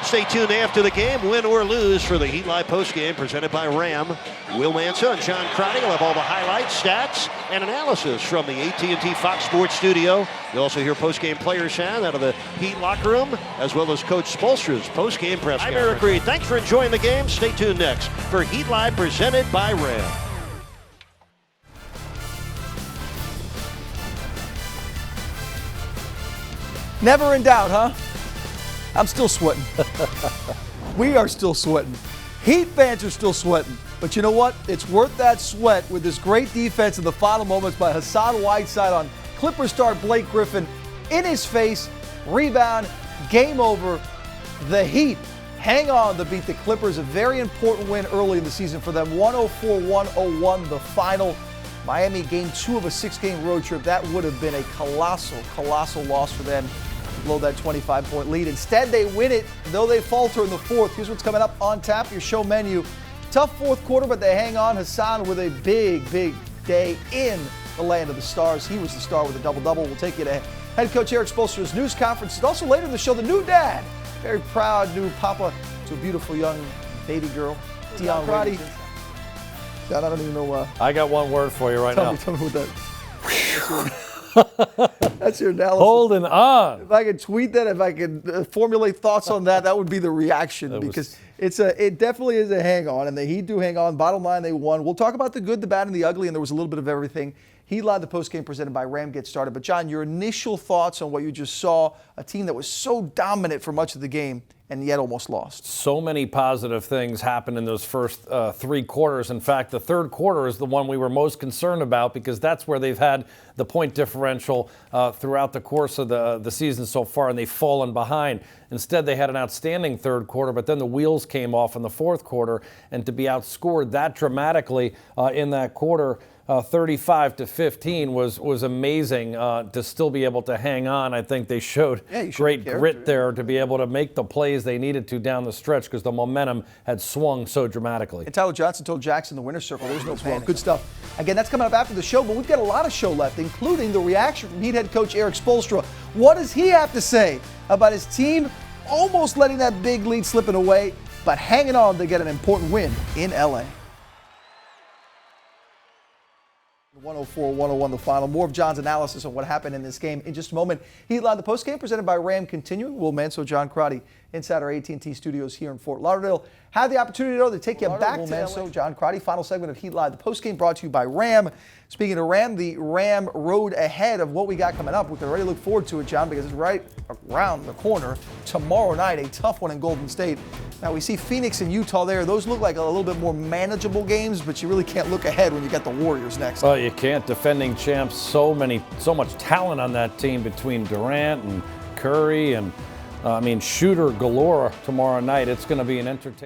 Stay tuned after the game, win or lose, for the Heat Live postgame presented by Ram. Will Manso and John Crotty will have all the highlights, stats, and analysis from the AT&T Fox Sports studio. You'll also hear postgame player sound out of the Heat locker room, as well as Coach Spoelstra's postgame press conference. I'm Eric Reed. Thanks for enjoying the game. Stay tuned next for Heat Live presented by Ram. Never in doubt, huh? I'm still sweating. We are still sweating. Heat fans are still sweating. But you know what? It's worth that sweat with this great defense in the final moments by Hassan Whiteside on Clippers star Blake Griffin. In his face, rebound, game over. The Heat hang on to beat the Clippers. A very important win early in the season for them. 104-101 the final. Miami game 2 of a 6-game road trip. That would have been a colossal loss for them. Blow that 25-point lead. Instead, they win it, though they falter in the fourth. Here's what's coming up on tap, your show menu. Tough fourth quarter, but they hang on. Hassan with a big day in the land of the stars. He was the star with a double-double. We'll take you to head coach Erik Spoelstra's news conference. And also later in the show, the new dad. Very proud new papa to a beautiful young baby girl. Dion Crotty. John, I don't even know. I got one word for you right now. Tell me what that. That's your analysis. Holding on. If I could tweet that, if I could formulate thoughts on that, that would be the reaction, because it definitely is a hang on, and the Heat do hang on. Bottom line, they won. We'll talk about the good, the bad, and the ugly, and there was a little bit of everything. Heat Live, the postgame presented by Ram, gets started. But John, your initial thoughts on what you just saw, a team that was so dominant for much of the game and yet almost lost. So many positive things happened in those first 3 quarters. In fact, the third quarter is the one we were most concerned about, because that's where they've had the point differential throughout the course of the season so far, and they've fallen behind. Instead, they had an outstanding third quarter, but then the wheels came off in the fourth quarter, and to be outscored that dramatically in that quarter, 35-15 was amazing to still be able to hang on. I think they showed great grit there to be able to make the plays they needed to down the stretch, because the momentum had swung so dramatically. And Tyler Johnson told Jackson the winner's circle, there's no panic. Good stuff. Again, that's coming up after the show, but we've got a lot of show left, including the reaction from Heat head coach Erik Spoelstra. What does he have to say about his team almost letting that big lead slipping away, but hanging on to get an important win in L.A.? 104-101 the final. More of John's analysis on what happened in this game in just a moment. Heat Live, the postgame presented by Ram, continuing. Will Manso, John Crotty inside our AT&T studios here in Fort Lauderdale. Had the opportunity, though, to take you back to Manso, John Crotty. Final segment of Heat Live, the postgame brought to you by Ram. Speaking of Ram, the Ram road ahead of what we got coming up. We can already look forward to it, John, because it's right around the corner tomorrow night, a tough one in Golden State. Now, we see Phoenix and Utah there. Those look like a little bit more manageable games, but you really can't look ahead when you got the Warriors next. Well, you can't. Defending champs, so much talent on that team between Durant and Curry and, shooter galore tomorrow night. It's going to be an entertaining.